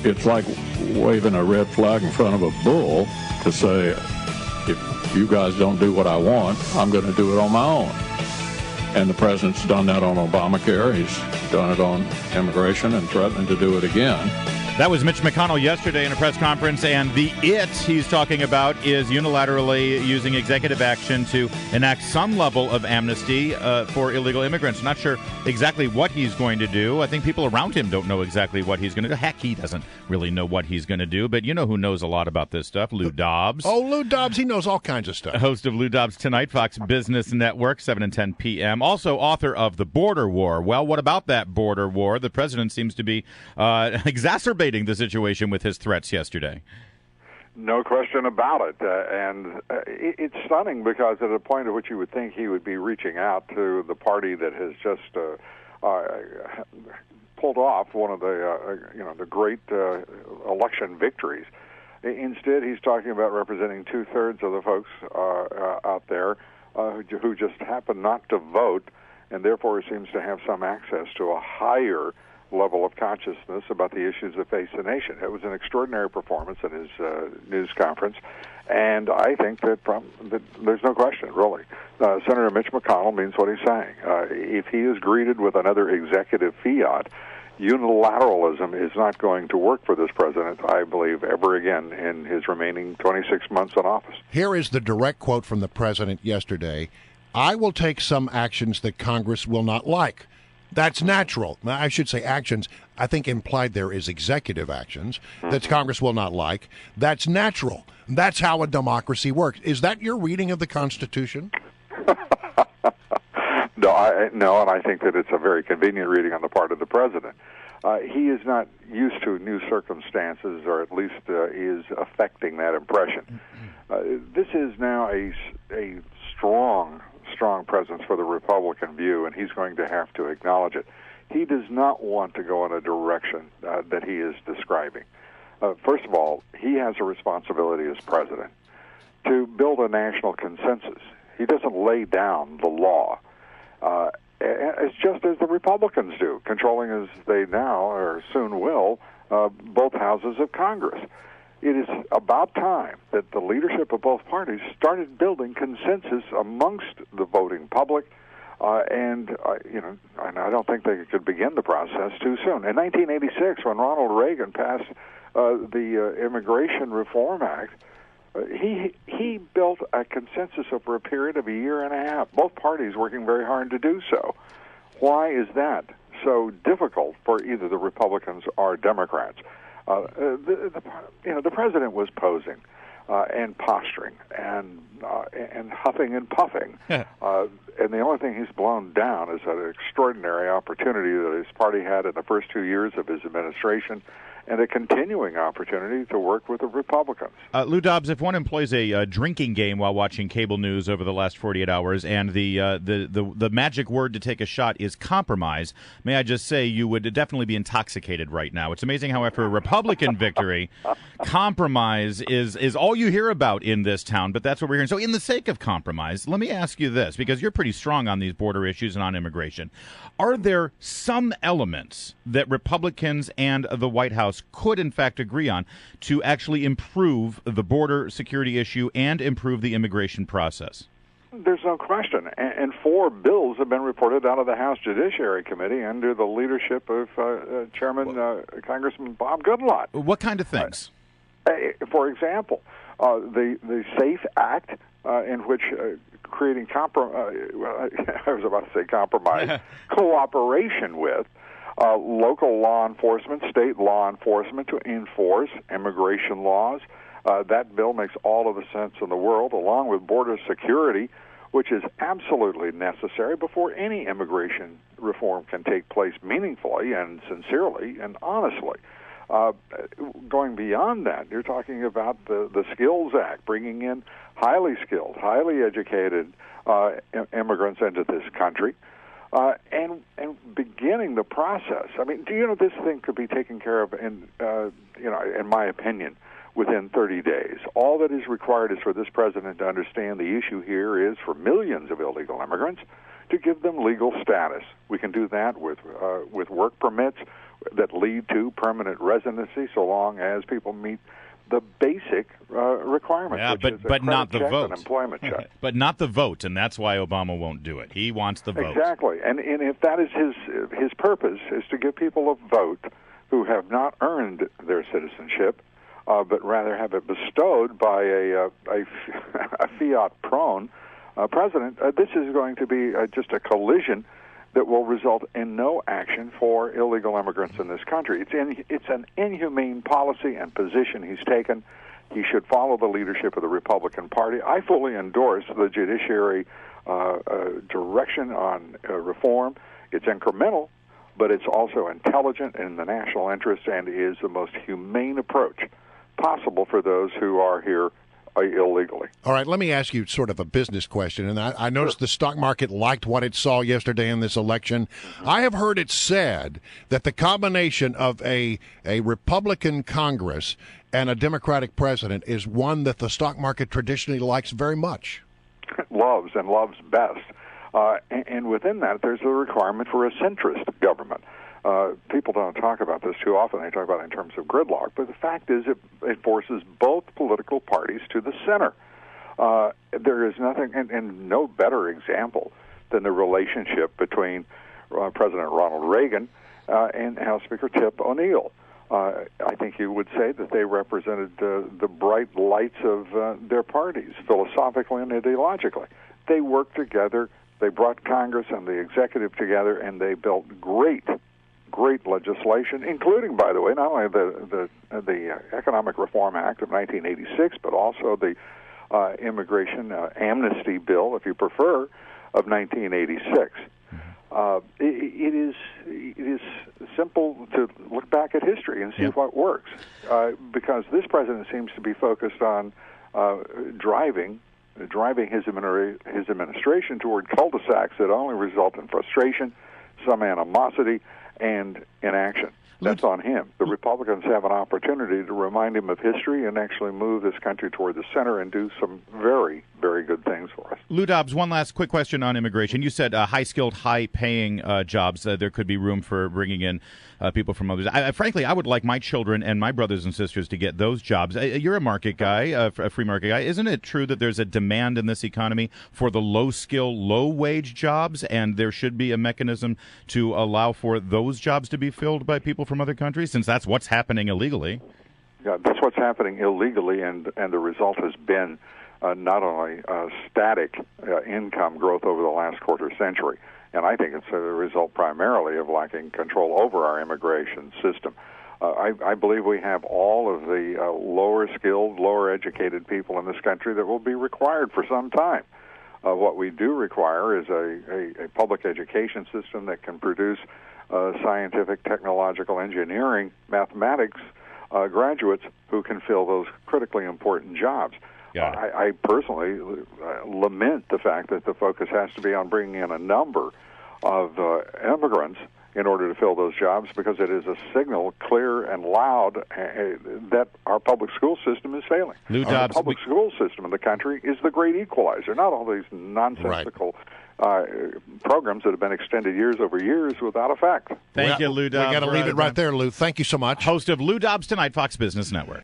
it's like waving a red flag in front of a bull to say, if you guys don't do what I want, I'm going to do it on my own. And the president's done that on Obamacare. He's done it on immigration and threatening to do it again. That was Mitch McConnell yesterday in a press conference, and the he's talking about is unilaterally using executive action to enact some level of amnesty for illegal immigrants. Not sure exactly what he's going to do. I think people around him don't know exactly what he's going to do. Heck, he doesn't really know what he's going to do, but you know who knows a lot about this stuff? Lou Dobbs. Oh, Lou Dobbs, he knows all kinds of stuff. Host of Lou Dobbs Tonight, Fox Business Network, 7 and 10 p.m. Also author of The Border War. Well, what about that border war? The president seems to be exacerbating the situation with his threats yesterday. No question about it. It's stunning because at a point at which you would think he would be reaching out to the party that has just pulled off one of the great election victories. Instead, he's talking about representing two-thirds of the folks out there who just happen not to vote, and therefore seems to have some access to a higher level of consciousness about the issues that face the nation. It was an extraordinary performance in his news conference, and I think that there's no question, really. Senator Mitch McConnell means what he's saying. If he is greeted with another executive fiat, unilateralism is not going to work for this president, I believe, ever again in his remaining 26 months in office. Here is the direct quote from the president yesterday. I will take some actions that Congress will not like. That's natural. I should say actions. I think implied there is executive actions that Congress will not like. That's natural. That's how a democracy works. Is that your reading of the Constitution? No, and I think that it's a very convenient reading on the part of the president. He is not used to new circumstances, or at least is affecting that impression. This is now a strong presence for the Republican view, and he's going to have to acknowledge it. He does not want to go in a direction that he is describing. First of all, he has a responsibility as president to build a national consensus. He doesn't lay down the law, just as the Republicans do, controlling as they now or soon will both houses of Congress. It is about time that the leadership of both parties started building consensus amongst the voting public, and I don't think they could begin the process too soon. In 1986, when Ronald Reagan passed the Immigration Reform Act, he built a consensus over a period of a year and a half, both parties working very hard to do so. Why is that so difficult for either the Republicans or Democrats? The president was posing and posturing and huffing and puffing, and the only thing he's blown down is an extraordinary opportunity that his party had in the first 2 years of his administration, and a continuing opportunity to work with the Republicans. Lou Dobbs, if one employs a drinking game while watching cable news over the last 48 hours, and the magic word to take a shot is compromise, may I just say you would definitely be intoxicated right now. It's amazing how after a Republican victory, compromise is all you hear about in this town, but that's what we're hearing. So in the sake of compromise, let me ask you this, because you're pretty strong on these border issues and on immigration. Are there some elements that Republicans and the White House could in fact agree on to actually improve the border security issue and improve the immigration process? There's no question. And 4 bills have been reported out of the House Judiciary Committee under the leadership of Congressman Bob Goodlatte. What kind of things? For example, the SAFE Act, in which creating cooperation with local law enforcement, state law enforcement to enforce immigration laws. That bill makes all of the sense in the world, along with border security, which is absolutely necessary before any immigration reform can take place meaningfully and sincerely and honestly. Going beyond that, you're talking about the Skills Act, bringing in highly skilled, highly educated immigrants into this country. And beginning the process. I mean, do you know this thing could be taken care of in my opinion, within 30 days. All that is required is for this president to understand the issue here is for millions of illegal immigrants to give them legal status. We can do that with work permits. that lead to permanent residency, so long as people meet the basic requirements. Yeah, which is a but not the credit check, vote. an employment check. But not the vote, and that's why Obama won't do it. He wants the vote. Exactly, and if that is his purpose, is to give people a vote who have not earned their citizenship, but rather have it bestowed by a fiat-prone president, this is going to be just a collision that will result in no action for illegal immigrants in this country. It's an inhumane policy and position he's taken. He should follow the leadership of the Republican Party. I fully endorse the judiciary direction on reform. It's incremental, but it's also intelligent in the national interest and is the most humane approach possible for those who are here illegally. All right, let me ask you sort of a business question. And I noticed the stock market liked what it saw yesterday in this election. I have heard it said that the combination of a Republican Congress and a Democratic president is one that the stock market traditionally likes very much. Loves best. And within that, there's a requirement for a centrist government. People don't talk about this too often. They talk about it in terms of gridlock. But the fact is it forces both political parties to the center. There is nothing, and no better example than the relationship between President Ronald Reagan and House Speaker Tip O'Neill. I think you would say that they represented the bright lights of their parties, philosophically and ideologically. They worked together. They brought Congress and the executive together, and they built great legislation, including, by the way, not only the Economic Reform Act of 1986, but also the Immigration Amnesty Bill, if you prefer, of 1986. It is simple to look back at history and see what works, because this president seems to be focused on driving his administration toward cul-de-sacs that only result in frustration, some animosity, and inaction. That's on him. The Republicans have an opportunity to remind him of history and actually move this country toward the center and do some very, very good things for us. Lou Dobbs, one last quick question on immigration. You said high-skilled, high-paying jobs. There could be room for bringing in people from others. Frankly, I would like my children and my brothers and sisters to get those jobs. You're a market guy, a free market guy. Isn't it true that there's a demand in this economy for the low-skill, low-wage jobs, and there should be a mechanism to allow for those jobs to be filled by people from other countries, since that's what's happening illegally? Yeah, that's what's happening illegally, and the result has been not only static income growth over the last quarter century, and I think it's a result primarily of lacking control over our immigration system. I believe we have all of the lower-skilled, lower-educated people in this country that will be required for some time. What we do require is a public education system that can produce scientific, technological, engineering, mathematics graduates who can fill those critically important jobs. I personally lament the fact that the focus has to be on bringing in a number of immigrants in order to fill those jobs, because it is a signal, clear and loud, that our public school system is failing. Lou Dobbs, the public school system in the country is the great equalizer, not all these nonsensical programs that have been extended years over years without effect. Thank you, Lou Dobbs. We got to leave it right there, Lou. Thank you so much. Host of Lou Dobbs Tonight, Fox Business Network.